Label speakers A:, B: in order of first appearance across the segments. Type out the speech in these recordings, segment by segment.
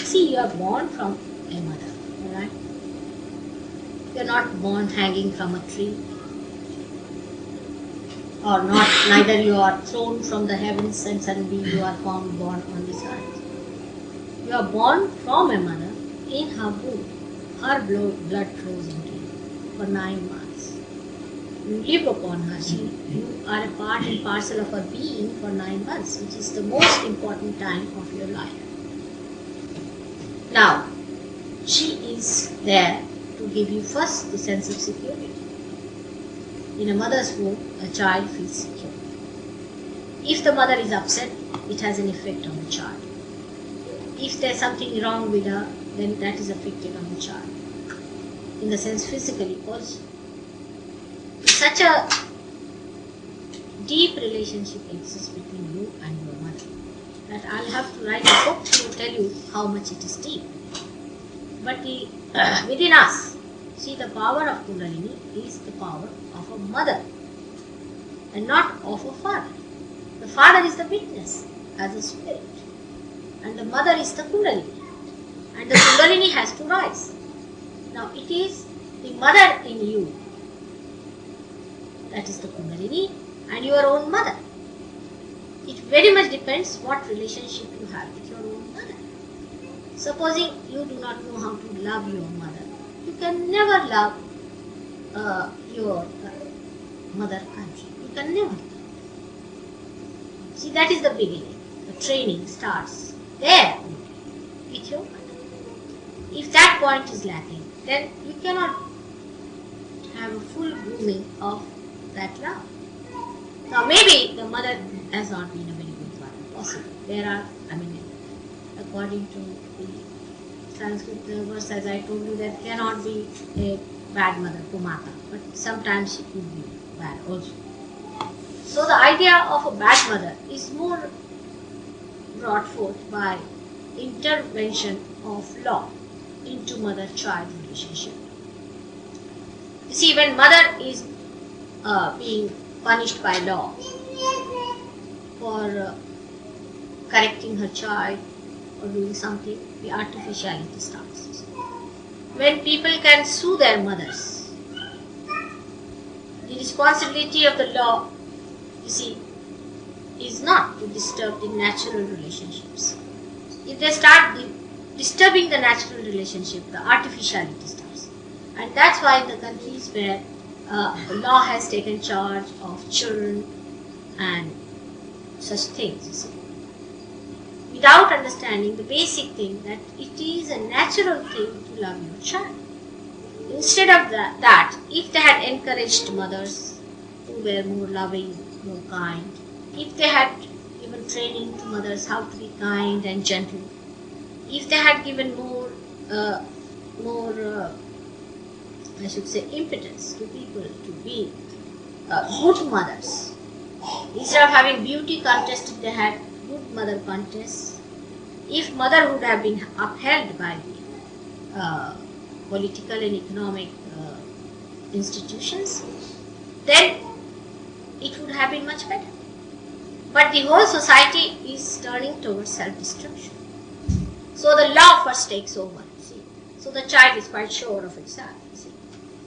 A: See, you are born from a mother, alright? You are not born hanging from a tree, or not, neither you are thrown from the heavens and suddenly you are found born on this earth. You are born from a mother in her womb. Her blood flows into you for 9 months. You live upon her. You are a part and parcel of her being for 9 months, which is the most important time of your life. Now, she is there to give you first the sense of security. In a mother's womb, a child feels secure. If the mother is upset, it has an effect on the child. If there is something wrong with her, then that is affected on the child. In the sense physically also. Such a deep relationship exists between you and your mother that I'll have to write a book to tell you how much it is deep. But within us, see, the power of Kundalini is the power of a mother and not of a father. The father is the witness as a spirit, and the mother is the Kundalini, and the Kundalini has to rise. Now it is the mother in you, that is the Kundalini, and your own mother. It very much depends what relationship you have with your own mother. Supposing you do not know how to love your mother, you can never love your mother country. You can never. See, that is the beginning. The training starts there with your mother. If that point is lacking, then you cannot have a full grooming of that love. Now maybe the mother has not been a very good one. Possible. There are, according to the Sanskrit verse, as I told you, there cannot be a bad mother, Kumata, but sometimes she could be bad also. So the idea of a bad mother is more brought forth by intervention of law into mother-child relationship. You see, when mother is being punished by law for correcting her child or doing something, the artificiality starts. When people can sue their mothers, the responsibility of the law, you see, is not to disturb the natural relationships. If they start disturbing the natural relationship, the artificiality starts. And that's why in the countries where the law has taken charge of children and such things, you see, without understanding the basic thing that it is a natural thing to love your child. Instead of that, if they had encouraged mothers who were more loving, more kind, if they had given training to mothers how to be kind and gentle, if they had given more impotence to people to be good mothers. Instead of having beauty contests, if they had good mother contests, if mother would have been upheld by the political and economic institutions, then it would have been much better. But the whole society is turning towards self-destruction. So the law first takes over, see. So the child is quite sure of itself, see.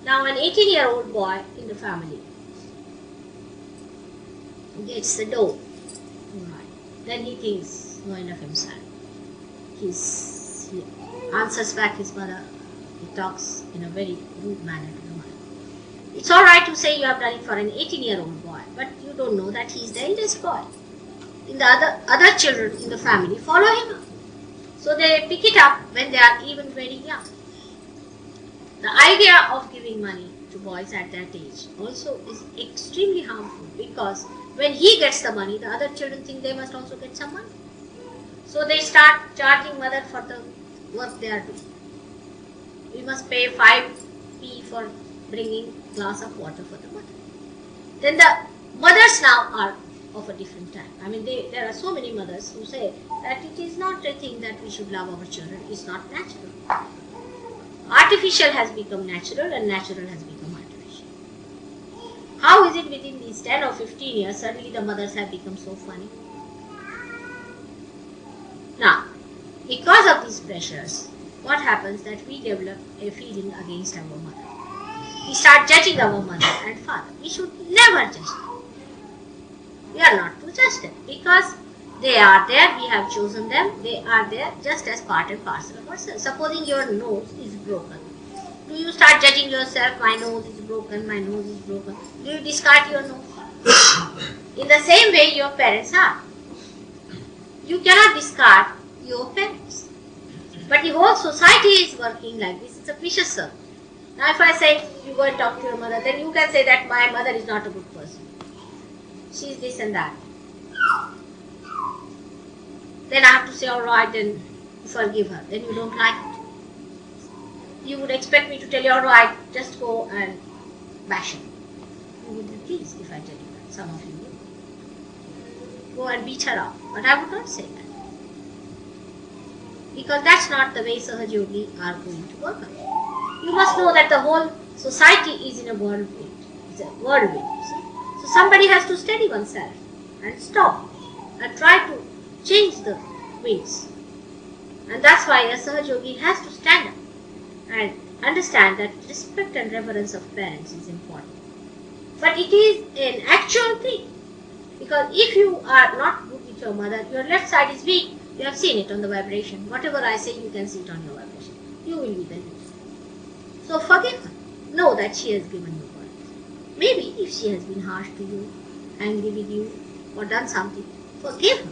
A: Now an 18-year-old boy in the family gets the dough, right. Then he thinks knowing of himself. He answers back his mother. He talks in a very rude manner to the mother. It's alright to say you have done it for an 18-year-old boy, but you don't know that he is the eldest boy. In the other children in the family follow him up. So they pick it up when they are even very young. The idea of giving money to boys at that age also is extremely harmful, because when he gets the money, the other children think they must also get some money. So they start charging mother for the work they are doing. We must pay 5p for bringing a glass of water for the mother. Then the mothers now are of a different time. There are so many mothers who say that it is not a thing that we should love our children. It's not natural. Artificial has become natural and natural has become artificial. How is it within these 10 or 15 years suddenly the mothers have become so funny? Now, Because of these pressures, what happens that we develop a feeling against our mother. We start judging our mother and father. We should never judge them. We are not to judge them because they are there, we have chosen them, they are there just as part and parcel of ourselves. Supposing your nose is broken. Do you start judging yourself, my nose is broken, my nose is broken? Do you discard your nose? In the same way your parents are. You cannot discard your parents. But the whole society is working like this. It's a vicious circle. Now if I say, you go and talk to your mother, then you can say that my mother is not a good person. She is this and that. Then I have to say, alright, then forgive her. Then you don't like it. You would expect me to tell you, alright, just go and bash her. You would be pleased if I tell you that. Some of you would. Go and beat her up. But I would not say that. Because that's not the way Sahaja Yogi are going to work on. You must know that the whole society is in a whirlwind. It's a whirlwind, you see. So somebody has to steady oneself and stop and try to change the winds. And that's why a Sahaja Yogi has to stand up and understand that respect and reverence of parents is important. But it is an actual thing. Because if you are not good with your mother, your left side is weak. You have seen it on the vibration. Whatever I say, you can see it on your vibration. You will be the loser. So forgive her. Know that she has given you words. Maybe if she has been harsh to you, angry with you, or done something, forgive her.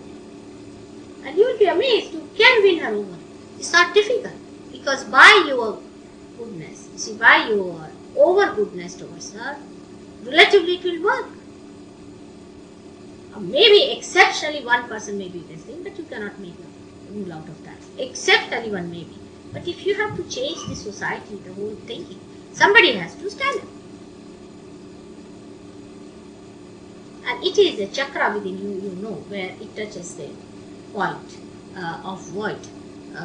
A: And you will be amazed. You can win her over. It's not difficult. Because by your goodness, you see, by your over goodness towards her, relatively it will work. Maybe exceptionally one person may be this thing, but you cannot make a rule out of that. Exceptionally one may be. But if you have to change the society, the whole thinking, somebody has to stand up. And it is a chakra within you, you know, where it touches the point of void,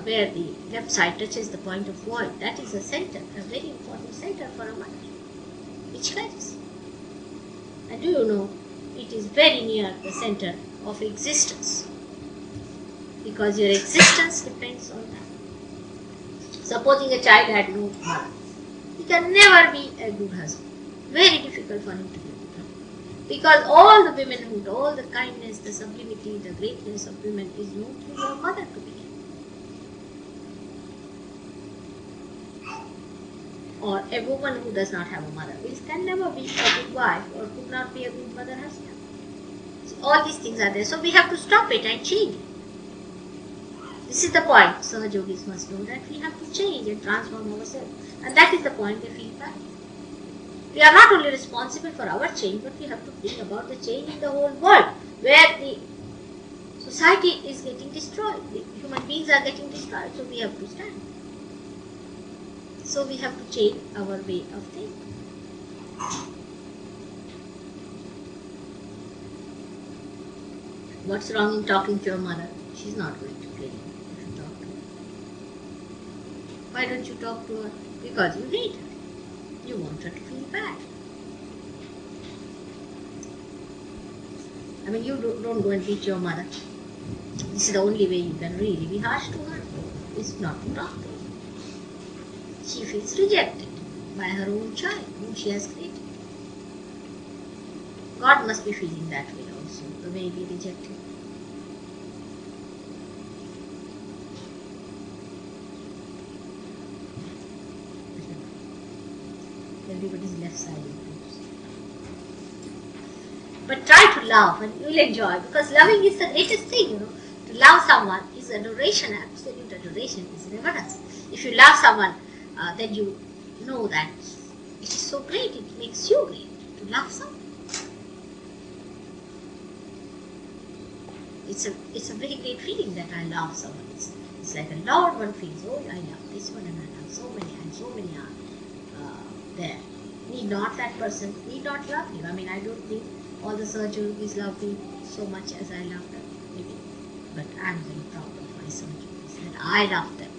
A: where the left side touches the point of void. That is a center, a very important center for a mother, which guides. And do you know, it is very near the center of existence, because your existence depends on that. Supposing a child had no mother, he can never be a good husband. Very difficult for him to be a good husband. Because all the womanhood, all the kindness, the sublimity, the greatness of women is known through your mother to begin. Or a woman who does not have a mother can never be a good wife or could not be a good mother herself. All these things are there. So we have to stop it and change it. This is the point. Sahaja Yogis must know that we have to change and transform ourselves. And that is the point they feel bad. We are not only responsible for our change, but we have to think about the change in the whole world, where the society is getting destroyed. The human beings are getting destroyed. So we have to stand. So we have to change our way of thinking. What's wrong in talking to your mother? She's not going to kill you if you talk to her. Why don't you talk to her? Because you need her. You want her to feel bad. I mean, you don't go and beat your mother. This is the only way you can really be harsh to her, is not to talk to her. She feels rejected by her own child, whom she has created. God must be feeling that way also, the way we reject him. Everybody's left side improves. But try to love and you'll enjoy, because loving is the greatest thing, you know. To love someone is adoration, absolute adoration is reverence. If you love someone, then you know that it is so great, it makes you great to love someone. It's a very great feeling that I love someone. It's like a Lord one feels, oh, I love this one and I love so many are there. Need not that person, need not love you. I mean, I don't think all the Sahaja Yogis love me so much as I love them, maybe. But I'm very proud of my Sahaja Yogis that I love them.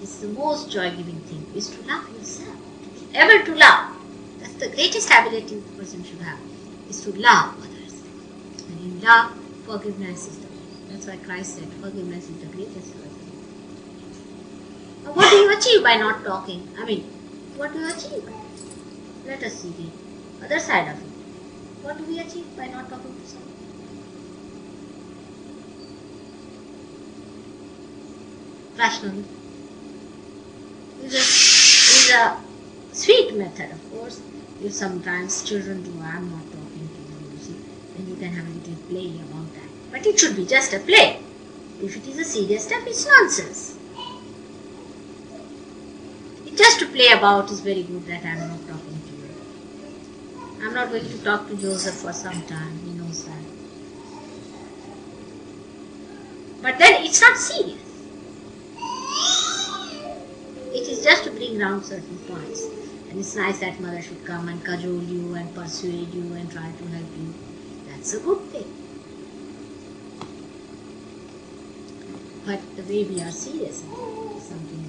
A: It's the most joy-giving thing, is to love yourself. To be able to love. That's the greatest ability the person should have, is to love others. And in love, forgiveness is the way. That's why Christ said forgiveness is the greatest blessing. What do you achieve by not talking? I mean, what do you achieve? Let us see the other side of it. What do we achieve by not talking to someone? Rationally. Is a sweet method, of course. If sometimes children do, I'm not talking to you, you see, then you can have a little play about that. But it should be just a play. If it is a serious step, it's nonsense. Just to play about is very good that I'm not talking to you. I'm not going to talk to Joseph for some time, he knows that. But then it's not serious. It is just to bring round certain points. And it's nice that mother should come and cajole you and persuade you and try to help you. That's a good thing. But the way we are serious about it is something